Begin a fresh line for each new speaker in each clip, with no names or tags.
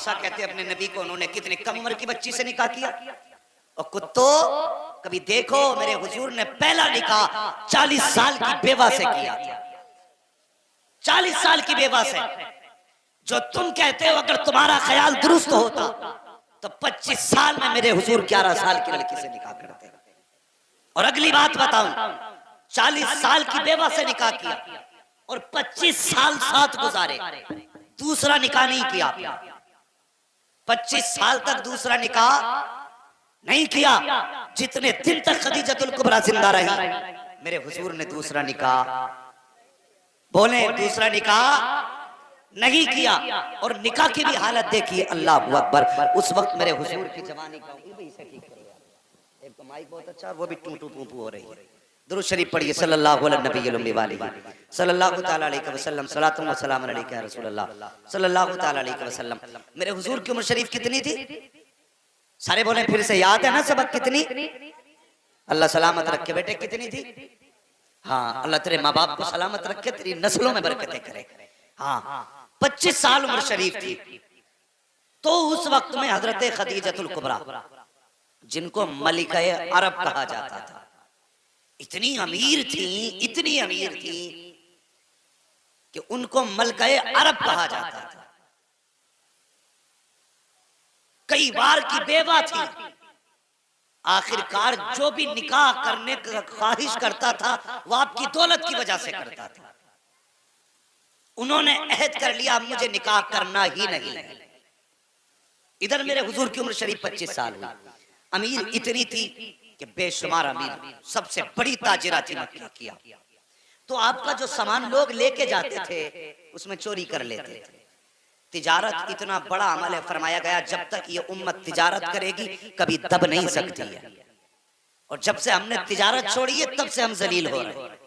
हाफसा कहते हैं अपने नबी को, उन्होंने कितने कम उम्र की बच्ची से निकाह किया। और कुत्तो कभी देखो, मेरे हुजूर ने पहला निकाह 40 साल की बेवा से किया। 40 साल की बेवा से। जो तुम कहते हो अगर तुम्हारा ख्याल दुरुस्त होता तो 25 साल में मेरे हुजूर 11 साल की लड़की से निकाह करते। और अगली बात बताऊं, 40 साल की बेवा से निकाह किया और 25 साल साथ गुजारे, दूसरा निकाह नहीं किया। 25 साल तक दूसरा निकाह नहीं किया। जितने दिन तक खदीजतुल कुबरा जिंदा रही, मेरे हुजूर ने दूसरा निकाह, बोले दूसरा निकाह नहीं किया। और निकाह की भी हालत देखिए, अल्लाह अकबर। उस वक्त मेरे हुजूर की जवानी का एक तो माइक बहुत अच्छा, वो भी टू टू टू टू हो रही है। दुरूद शरीफ पढ़िए सल्लल्लाहु अलैहि सल्लल्लाहु तआला अलैहि वसल्लम, सलातुन व सलामुन अलैका या रसूलल्लाह सल्लल्लाहु तआला अलैहि वसल्लम। मेरे हुजूर की उम्र शरीफ कितनी थी? सारे बोले फिर से, याद है ना सबक? कितनी? अल्लाह सलामत रखे बेटे, कितनी थी? हाँ, अल्लाह तेरे माँ बाप को सलामत रखे, तेरी नस्लों में बरकतें करे। हाँ, 25 साल उम्र शरीफ थी। तो उस वक्त में हजरत खदीजतुल कुबरा, जिनको मलिकाए अरब कहा जाता था, इतनी अमीर थी, इतनी अमीर थी कि उनको मलिकाए अरब कहा जाता था। कई बार की बेवा थी। आखिरकार जो भी निकाह करने का ख्वाहिश करता था वो आपकी दौलत की वजह से करता था। उन्होंने अहद कर लिया मुझे निकाह करना ही नहीं। इधर मेरे हुजूर की उम्र शरीफ 25 साल हुई। अमीर इतनी थी कि बेशुमार अमीर, सबसे बड़ी ताजिरा थी मक्का किया। तो आपका जो सामान लोग लेके जाते थे उसमें चोरी कर लेते थे। तिजारत इतना बड़ा अमल है, फरमाया गया जब तक ये उम्मत तिजारत करेगी कभी दब नहीं सकती है। और जब से हमने तिजारत छोड़ी है तब से हम जलील हो रहे हैं।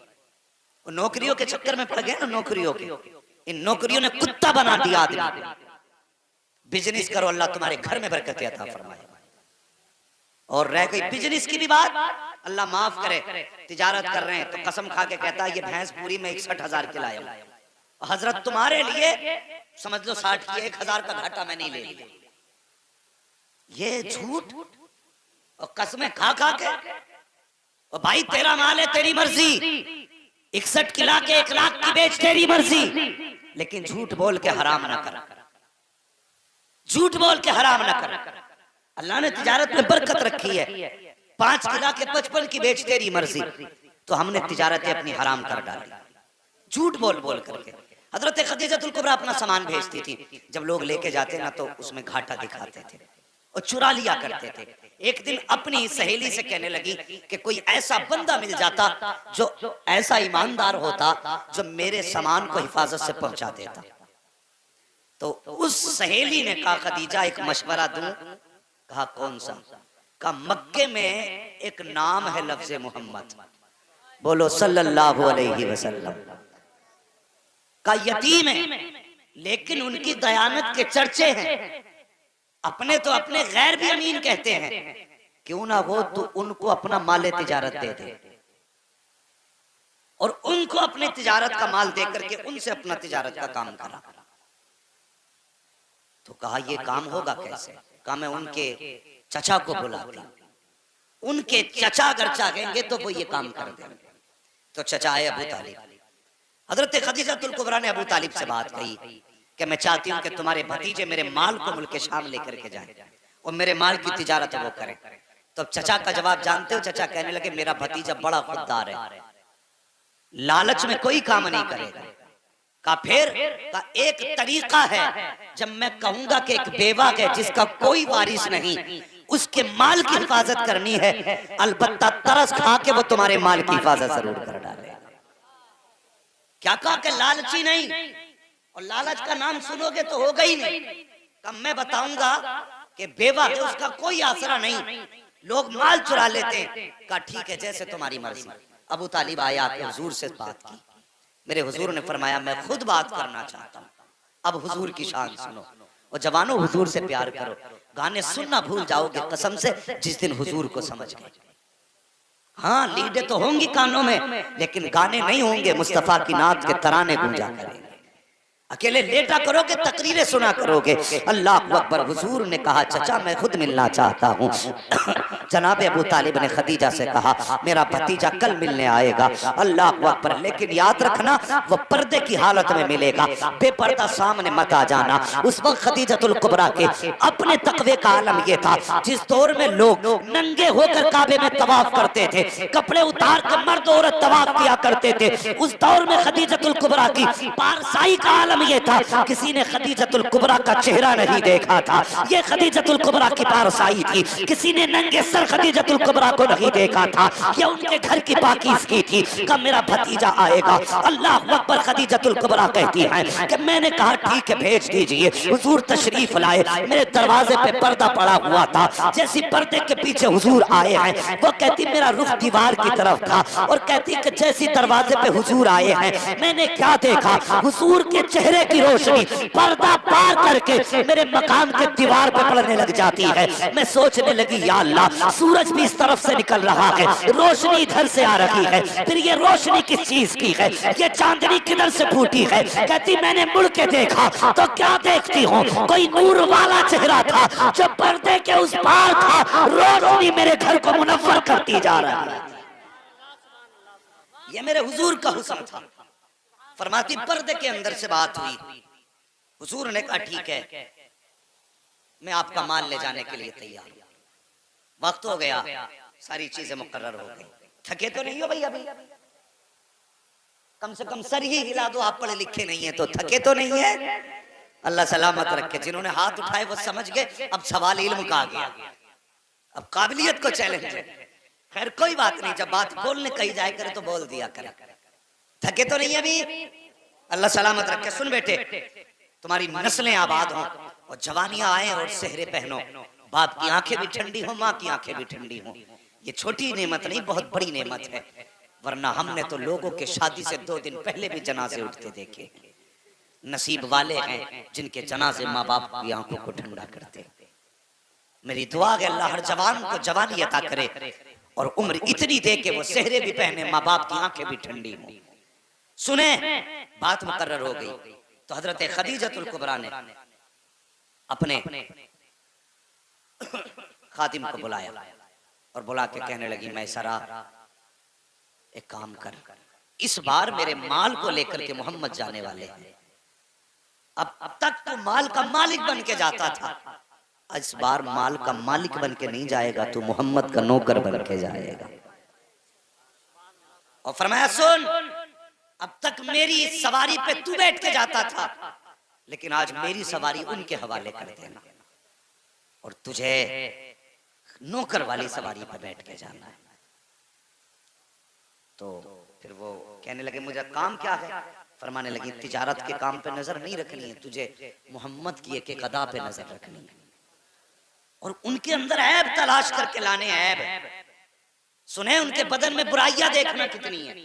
नौकरियों के चक्कर में पड़ गए ना, नौकरियों के, इन नौकरियों ने कुत्ता बना दिया आदमी। बिजनेस करो, अल्लाह तुम्हारे घर में बरकत अता फरमाए। और रह गई बिजनेस की भी बात, अल्लाह माफ करे, तिजारत कर रहे हैं तो कसम खा के कहता है ये भैंस पूरी में 61,000 की लाया हूं, हजरत तुम्हारे लिए समझ लो 60 की, 1,000 का घाटा मैं नहीं ले लिया। ये झूठ और कसमें खा खा के, और भाई तेरा माल है तेरी मर्जी, 61 की ला के 1 लाख की बेच तेरी मर्जी, लेकिन झूठ बोल के हराम ना कर, झूठ बोल के हराम ना कर। अल्लाह ने तिजारत में बरकत रखी है। 5 की ला के 55 की बेच तेरी मर्जी, तो हमने तिजारतें अपनी हराम कर डाली झूठ बोल बोल करके। हजरत खदीजतुल कुबरा अपना सामान भेजती थी, जब लोग लेके जाते ना तो उसमें घाटा दिखाते थे और चुरा लिया करते थे। एक दिन अपनी सहेली से कहने लगी कि कोई ऐसा बंदा मिल जाता जो ऐसा ईमानदार होता जो मेरे सामान को हिफाजत से पहुंचा देता। तो उस सहेली ने कहा खदीजा एक मशवरा दूं? कहा कौन सा? कहा मक्के में एक नाम है लफ्ज़ मोहम्मद, बोलो सल्लल्लाहु अलैहि वसल्लम, का यतीम है लेकिन उनकी दयानत के चर्चे हैं। अपने तो अपने गैर भी अमीन कहते हैं, क्यों ना हो तो उनको अपना माल तिजारत दे दे और उनको अपने तिजारत का माल दे करके उनसे अपना तिजारत का काम करा। तो कहा ये काम होगा कैसे? कहा मैं उनके चचा को बुलाती, उनके चचा अगर चाहेंगे तो वो ये काम कर देंगे। तो चचा है अबू तालिब। हजरत खदीजतुल कुबरा ने अबू तालिब से बात कही कि मैं चाहती हूँ कि तुम्हारे भतीजे मेरे माल को मुल्क शाम लेकर के जाएं और मेरे माल की तिजारत वो करें। तो चचा का जवाब जानते हो? चचा कहने लगे मेरा भतीजा बड़ा खुददार है, लालच में कोई काम नहीं करेगा। का फिर का एक तरीका है, जब मैं कहूंगा कि एक बेवा है जिसका कोई वारिस नहीं, उसके माल की हिफाजत करनी है, अलबत्ता तरस खा के वो तुम्हारे माल की हिफाजत जरूर कर डाले। क्या कहा कि लालची नहीं, और लालच का नाम सुनोगे तो होगा ही नहीं। कब मैं बताऊंगा कि बेवा है उसका कोई आसरा नहीं, लोग माल चुरा लेते हैं। कहा ठीक है जैसे तुम्हारी मर्जी। अबू तालिब आया, हुजूर से बात की। मेरे हुजूर ने फरमाया मैं खुद बात करना चाहता हूँ। अब हुजूर की शान सुनो और जवानों हुजूर से प्यार करो। गाने सुनना भूल जाओगे कसम से जिस दिन हुजूर को समझ गए। हाँ लीडे तो होंगी कानों में, लेकिन गाने नहीं होंगे, मुस्तफा की नात के तराने गूंजा करेंगे। अकेले लेटा करोगे, तकरीरें सुना करोगे। अल्लाह अकबर। हुजूर ने कहा चचा मैं खुद मिलना चाहता हूँ। जनाब अबू तालिब ने खदीजा से कहा मेरा भतीजा कल मिलने आएगा। अल्लाह अकबर। लेकिन याद रखना वो पर्दे की हालत में मिलेगा, बेपर्दा सामने मत आ जाना। उस वक्त खदीजतुल कुबरा के अपने तकवे का आलम ये था, जिस दौर में लोग नंगे होकर काबे में तवाफ करते थे, कपड़े उतार कर मर्द औरत तवाफ किया करते थे, उस दौर में खदीजतुल कुबरा की पारसाई का आलम ये था, किसी ने खदीजतुल कुबरा का चेहरा नहीं देखा था। ये खदीजतुल कुबरा की पारसाई थी, किसी ने नंगे सर खदीजतुल कुबरा को नहीं देखा था। ये उनके घर की पाकीज़गी थी। कब मेरा भतीजा आएगा? अल्लाह अकबर। खदीजतुल कुबरा कहती है कि मैंने कहा ठीक है भेज दीजिए। हुजूर तशरीफ लाए, मेरे दरवाजे पे पर्दा पड़ा हुआ था। जैसी पर्दे के पीछे हुजूर आए हैं, वो कहती मेरा रुख दीवार की तरफ था, और कहती कि जैसी दरवाजे पे हुजूर आए हैं मैंने क्या देखा, हुजूर के चेहरे की रोशनी पर्दा पार करके मेरे मकान के दीवार पे पड़ने लग जाती है। मैं सोचने लगी या अल्लाह, सूरज भी इस तरफ से निकल रहा है, रोशनी इधर से आ रही है, फिर ये रोशनी किस चीज की है, ये चांदनी किधर से फूटी है? कहती मैंने मुड़ के देखा तो क्या देखती हूँ, कोई नूर वाला चेहरा था जो पर्दे के उस पार था, रोशनी मेरे घर को मुनव्वर करती जा रही है। ये मेरे हुजूर का हुस्न था। फरमाती पर्दे के अंदर से बात हुई, हुजूर ने कहा ठीक है मैं आपका माल ले जाने के लिए तैयार हूं। वक्त हो गया, सारी चीजें मुकर्रर हो गई। थके तो नहीं हो भाई अभी? कम से कम सर ही हिला दो, आप पढ़े लिखे नहीं है तो थके तो नहीं है? अल्लाह सलामत रखे। जिन्होंने हाथ उठाए वो समझ गए अब सवाल इल्म का आ गया, अब काबिलियत को चैलेंज है। खैर कोई बात नहीं, जब बात बोलने कही जाए करे तो बोल दिया करे। थके तो नहीं अभी? अल्लाह सलामत रखे। सुन बेटे, तुम्हारी नस्लें आबाद हों और जवानियां आए और सेहरे पहनो, बाप की आंखें भी ठंडी हो, माँ की आंखें भी ठंडी हो। ये छोटी नेमत नहीं, बहुत बड़ी नेमत है। वरना हमने तो लोगों के शादी से 2 दिन पहले भी जनाजे उठते देखे। नसीब वाले हैं जिनके जनाजे माँ बाप की आंखों को ठंडा करते। मेरी दुआ है अल्लाह हर जवान को जवानी अता करे और उम्र इतनी दे के वो सेहरे भी पहने, माँ बाप की आंखें भी ठंडी हो। सुने, बात मुकर्रर हो गई तो हजरत खदीजतुल कुबरा ने अपने खादिम को बुलाया और बुला के कहने लगी मैसरा एक काम कर, इस बार मेरे माल को लेकर के मोहम्मद जाने वाले हैं। अब तक तो माल का मालिक बन के जाता था, इस बार माल का मालिक बन के नहीं जाएगा, तो मोहम्मद का नौकर बन के जाएगा। और फरमाया सुन, अब तक मेरी सवारी पे तू बैठ के जाता था, लेकिन आज मेरी सवारी उनके हवाले कर देना और तुझे नौकर वाली सवारी पे बैठ के जाना है। तो फिर वो कहने लगे मुझे काम क्या है? फरमाने लगी तिजारत के काम पे नजर नहीं रखनी है, तुझे मोहम्मद की एक अदा पे नजर रखनी है और उनके अंदर ऐब तलाश करके लाने। ऐब सुने, उनके बदन में बुराइयां देखना कितनी है,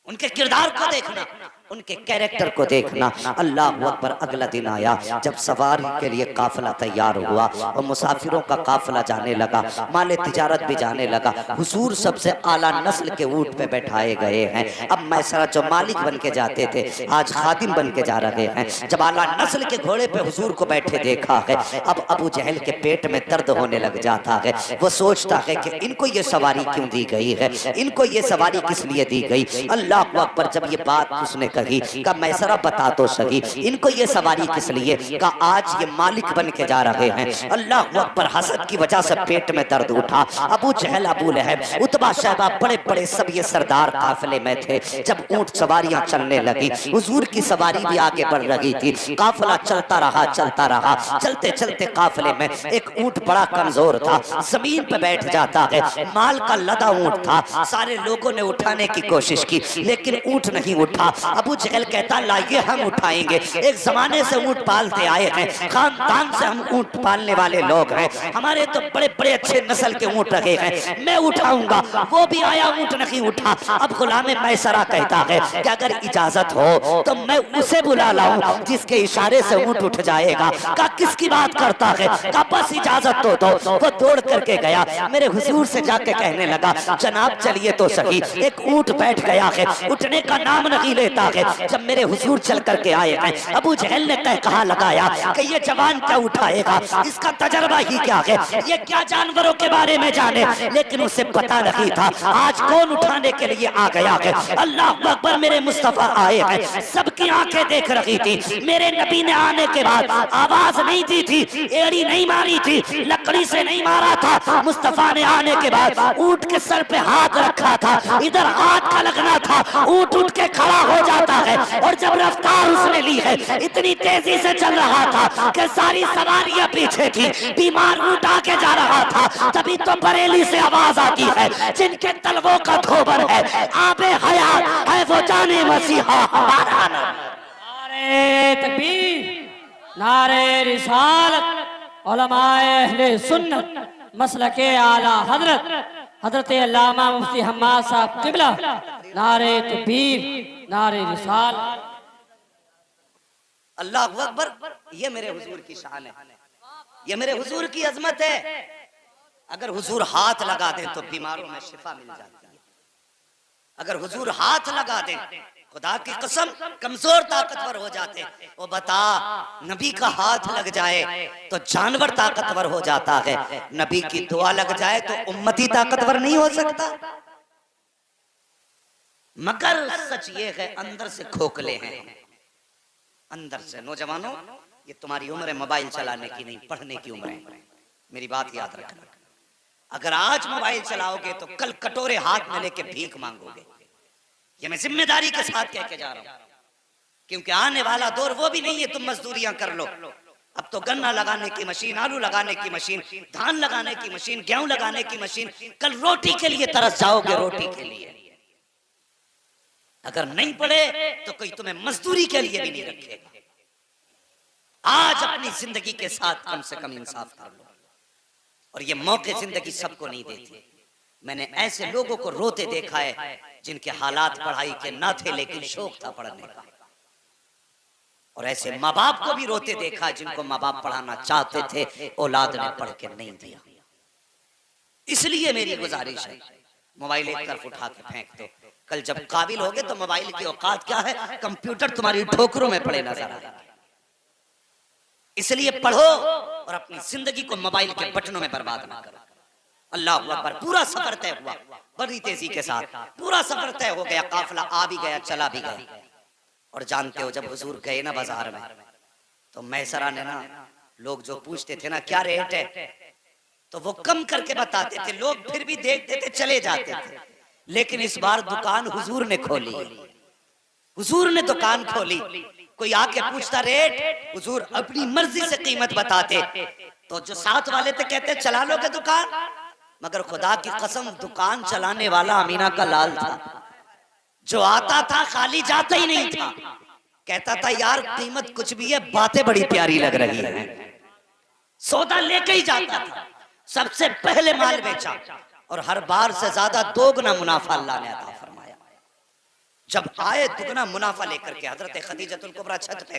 उनके किरदार को देखना, उनके कैरेक्टर को देखना। अल्लाह अकबर। अगला दिन आया जब सवारी के लिए काफिला तैयार हुआ और मुसाफिरों का काफिला जाने लगा, माले तिजारत भी जाने लगा। हुजूर सबसे आला नस्ल के ऊंट पे बैठाए गए हैं। अब मैसरा जो मालिक बन के जाते थे आज खादिम बन के जा रहे हैं। जब आला नस्ल के घोड़े पे हुजूर को बैठे देखा है, अब अबू जहल के पेट में दर्द होने लग जाता है। वो सोचता है कि इनको ये सवारी क्यों दी गई है, इनको ये सवारी किस लिए दी गई। अल्लाह अकबर। जब ये बात उसने कही का मैसरा बता तो सही, इनको ये सवारी किस लिए? का आज ये मालिक बन के जा रहे हैं। अल्लाह अकबर। हसद की वजह से पेट में दर्द उठा। अबू जहल, अबू लहब, उतबा, शैबा, बड़े बड़े सब ये सरदार काफिले में थे। जब ऊंट सवारियां चलने लगी, हुजूर की सवारी भी आगे बढ़ रही थी, काफिला चलता रहा चलता रहा। चलते चलते काफिले में एक ऊंट बड़ा कमजोर था, जमीन पे बैठ जाता है। माल का लदा ऊंट था, सारे लोगों ने उठाने की कोशिश की लेकिन ऊंट नहीं उठा। अबू जहल कहता लाइए हम उठाएंगे, एक जमाने से ऊंट पालते आए हैं, खानदान से हम ऊंट पालने वाले लोग हैं, हमारे तो बड़े बड़े अच्छे नस्ल के ऊंट रहे हैं, मैं उठाऊंगा। वो भी आया, ऊंट नहीं उठा। अब गुलाम मैसरा कहता है कि अगर इजाजत हो तो मैं उसे बुला लाऊं जिसके इशारे से ऊंट उठ जाएगा। का किसकी बात करता है? का बस इजाजत तो दो। वो दौड़ करके गया, मेरे हुजूर से जाके कहने लगा जनाब चलिए तो सही। एक ऊंट बैठ गया है, उठने का नाम नहीं लेता है। जब मेरे हुजूर चल करके आए हैं, अबू जहल ने कहा लगाया कि ये जवान क्या उठाएगा, इसका तजर्बा ही क्या है, ये क्या जानवरों के बारे में जाने। लेकिन उसे पता नहीं था आज कौन उठाने के लिए आ गया है। अल्लाह अकबर, मेरे मुस्तफा आए हैं, सबकी आंखें देख रही थी। मेरे नबी ने आने के बाद आवाज नहीं दी थी, एड़ी नहीं मारी थी, लकड़ी से नहीं मारा था। मुस्तफा ने आने के बाद ऊंट के सर पे हाथ रखा था, इधर हाथ का लगना था, ऊंट उठ के खड़ा हो जाता है। और जब रफ्तार उसने ली है, इतनी तेजी से चल रहा था कि सारी सवारियां पीछे थी, बीमार ऊंट आगे जा रहा था। तभी तो बरेली से आवाज आती है, जिनके तलवों का धोबर है, आबे हयात है वो जाने मसीहा हमारा।
नारे तकबीर, नारे रिसालत, उलमाए अहले सुन्नत मसलके आला हजरत हजरत अल्लामा मुफ्ती हम्माद साहब किबला, नारे तकबीर, नारे रिसालत।
अल्लाह अकबर, ये मेरे हुजूर की शान है, ये मेरे हुजूर की अजमत है। अगर हुजूर हाथ लगा दे तो बीमारों में शिफा मिल जाती है। अगर हुजूर हाथ लगा दे, खुदा की कसम कमजोर ताकतवर हो जाते। वो बता, नबी का हाथ लग जाए तो जानवर ताकतवर हो जाता है, नबी की दुआ लग जाए तो उम्मती ताकतवर नहीं हो सकता। मगर सच ये है, अंदर से खोखले हैं, अंदर से। नौजवानों, ये तुम्हारी उम्र है मोबाइल चलाने की नहीं, पढ़ने की उम्र है। मेरी बात याद रखना, अगर आज मोबाइल चलाओगे तो कल कटोरे हाथ में लेके भीख मांगोगे। ये मैं जिम्मेदारी के साथ कह के जा रहा हूं, क्योंकि आने वाला दौर वो भी नहीं है तुम मजदूरियां कर लो। अब तो गन्ना लगाने की मशीन, आलू लगाने की मशीन, धान लगाने की मशीन, गेहूं लगाने की मशीन। कल रोटी के लिए तरस जाओगे, रोटी के लिए। अगर नहीं पढ़े तो कोई तुम्हें मजदूरी के लिए भी नहीं रखेगा। आज अपनी जिंदगी के साथ कम से कम इंसाफ कर लो। और ये मौके जिंदगी सबको नहीं देती। मैंने ऐसे लोगों को रोते देखा है जिनके हालात पढ़ाई के ना थे लेकिन शौक था पढ़ने का। और ऐसे माँ बाप को भी रोते देखा जिनको माँ बाप पढ़ाना चाहते थे, औलाद ने पढ़ के नहीं दिया। इसलिए मेरी गुजारिश है, मोबाइल एक तरफ उठा के फेंक दो। कल जब काबिल होगे तो मोबाइल की औकात क्या है, कंप्यूटर तुम्हारी ठोकरों में पड़े नजर आए। इसलिए पढ़ो और अपनी जिंदगी को मोबाइल के बटनों में बर्बाद ना करो। अल्लाह अकबर। पूरा सफर तय हुआ बड़ी तेजी के साथ, पूरा सफर तय हो गया, काफिला आ भी गया, चला भी गया। और जानते हो, जब हुजूर गए ना बाजार में, तो मैसरा ने ना, लोग जो पूछते थे ना क्या रेट है, तो वो कम करके बताते थे। लोग फिर भी देखते थे, चले जाते थे। लेकिन इस बार दुकान हुजूर ने खोली, हुजूर ने दुकान खोली। कोई आके पूछता रेट, हुजूर अपनी मर्जी से कीमत बताते। तो जो साथ वाले थे कहते चला लोगे दुकान, मगर खुदा की कसम दुकान चलाने वाला अमीना का लाल था। जो आता था खाली जाता ही नहीं था, कहता था यार कीमत कुछ भी है, बातें बड़ी प्यारी लग रही है। सौदा लेके ही जाता था, सबसे पहले माल बेचा और हर बार से ज्यादा दोगुना मुनाफा अल्लाह ने अता फरमाया। जब आए दुगना मुनाफा लेकर के, हजरत खदीजतुल कुबरा छत पे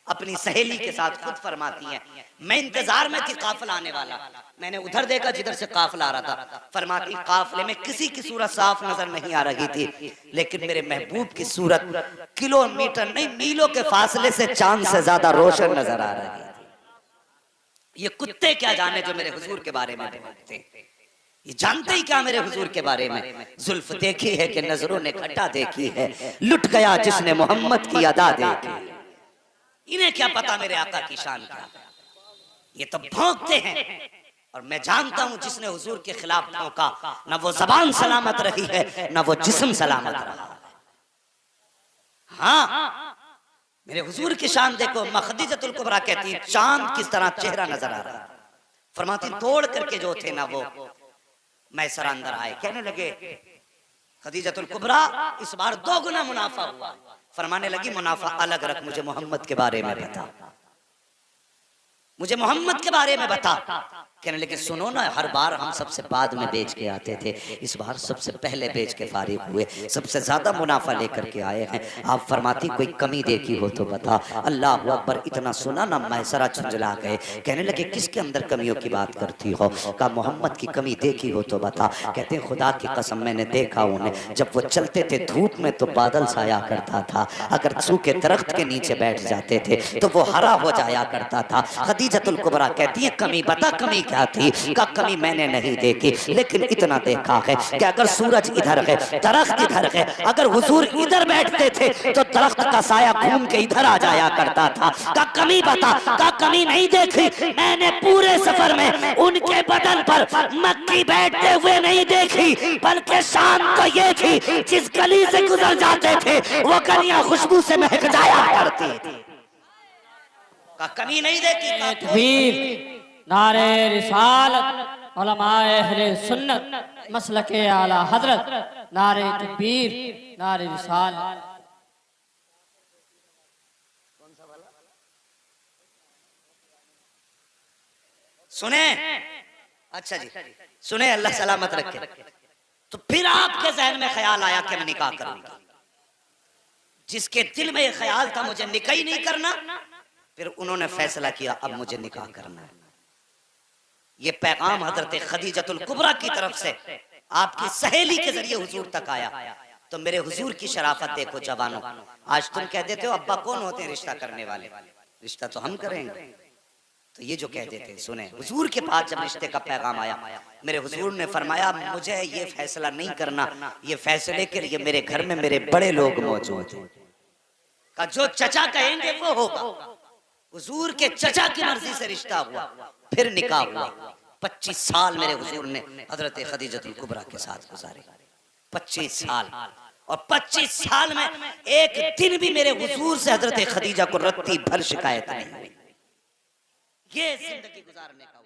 अपनी सहेली के साथ खुद फरमाती हैं, मैं इंतजार में थी काफिला आने वाला, मैंने उधर देखा जिधर से काफिला आ रहा था। फरमाती काफिले में किसी की सूरत साफ नजर नहीं आ रही थी, लेकिन मेरे महबूब की सूरत किलोमीटर नहीं मीलों के फासले से चांद से ज्यादा रोशन नजर आ रही थी। ये कुत्ते क्या जाने जो मेरे हुजूर के बारे में बोलते, ये जानते ही क्या मेरे हुजूर के बारे में। जुल्फ देखी है कि नजरों ने घटा देखी है, लुट गया जिसने मोहम्मद की अदा देखी। इन्हें क्या पता मेरे आका की शान क्या, ये तो भौंकते हैं। और मैं जानता हूं जिसने हुजूर के खिलाफ भौंका, ना वो जबान सलामत रही है, ना वो जिस्म सलामत रहा। हाँ, मेरे हुजूर की शान देखो। खदीजतुल कुबरा कहती चांद किस तरह चेहरा नजर आ रहा। फरमाती तोड़ करके जो थे ना वो मैसर अंदर आए, कहने लगे खदीजतुल कुबरा इस बार दोगुना मुनाफा हुआ। फरमाने लगी मुनाफा अलग रख, मुझे मोहम्मद के बारे में बता, मुझे मोहम्मद के बारे में बता। कहने लगे सुनो ना, हर बार हम सबसे बाद में बेच के आते थे, इस बार सबसे पहले बेच के फारिग हुए, सबसे ज्यादा मुनाफा लेकर के आए हैं। आप फरमाती कोई कमी देखी हो तो बता। अल्लाह अकबर। इतना सुना ना मैसरा झुंझला गए। कहने लगे किसके अंदर कमियों की बात करती हो? कहा मोहम्मद की कमी देखी हो तो बता। कहते हैं खुदा की कसम मैंने देखा उन्हें, जब वो चलते थे धूप में तो बादल साया करता था, अगर सूखे दरख्त के नीचे बैठ जाते थे तो वो हरा हो जाया करता था। खदीजतुल कुबरा कहती है कमी बता, कमी क्या थी? का कमी मैंने नहीं देखी, लेकिन इतना देखा है कि अगर सूरज इधर है, दरख्त इधर है, अगर हुजूर इधर बैठते थे तो दरख्त का साया घूम के इधर आ जाया करता था। का कमी बता? का कमी नहीं देखी, मैंने पूरे सफर में उनके बदन पर मक्खी बैठते हुए नहीं देखी, बल्कि शाम को ये थी जिस गली से गुजर जाते थे वो गलियां खुशबू से महक जाया करती थी। का कमी नहीं देखी।
नारे रिसालत उलमाए अहले सुन्नत मसलके आला हजरत, नारे तकबीर, नारे रिसालत।
सुने? अच्छा जी सुने, अल्लाह सलामत रखे। तो फिर आपके जहन में ख्याल आया कि मैं निकाह करूंगा। जिसके दिल में ये ख्याल था मुझे निकाह ही नहीं करना, फिर उन्होंने फैसला किया अब मुझे निकाह करना है। ये पैगाम हजरत खदीजतुल कुबरा की तरफ से आपकी सहेली के जरिए हुजूर तक आया। तो मेरे हुजूर की शराफत देखो जवानों। आज तुम कह देते हो अब्बा कौन होते हैं रिश्ता करने वाले, रिश्ता तो हम करेंगे। तो ये जो कह देते सुने, हुजूर के पास जब रिश्ते का पैगाम आया, मेरे हुजूर ने फरमाया मुझे ये फैसला नहीं करना, ये फैसले के लिए मेरे घर में मेरे बड़े लोग मौजूद हैं। का जो चचा कहेंगे वो होगा। हुजूर के चचा की मर्जी से रिश्ता हुआ, फिर निकाह हुआ। 25 साल मेरे हुजूर ने हजरत खदीजतुल कुबरा के साथ गुजारे। 25 साल, और 25 साल में एक दिन भी मेरे हुजूर से हजरत खदीजा को रत्ती भर शिकायत नहीं हुई। ये जिंदगी गुजारने का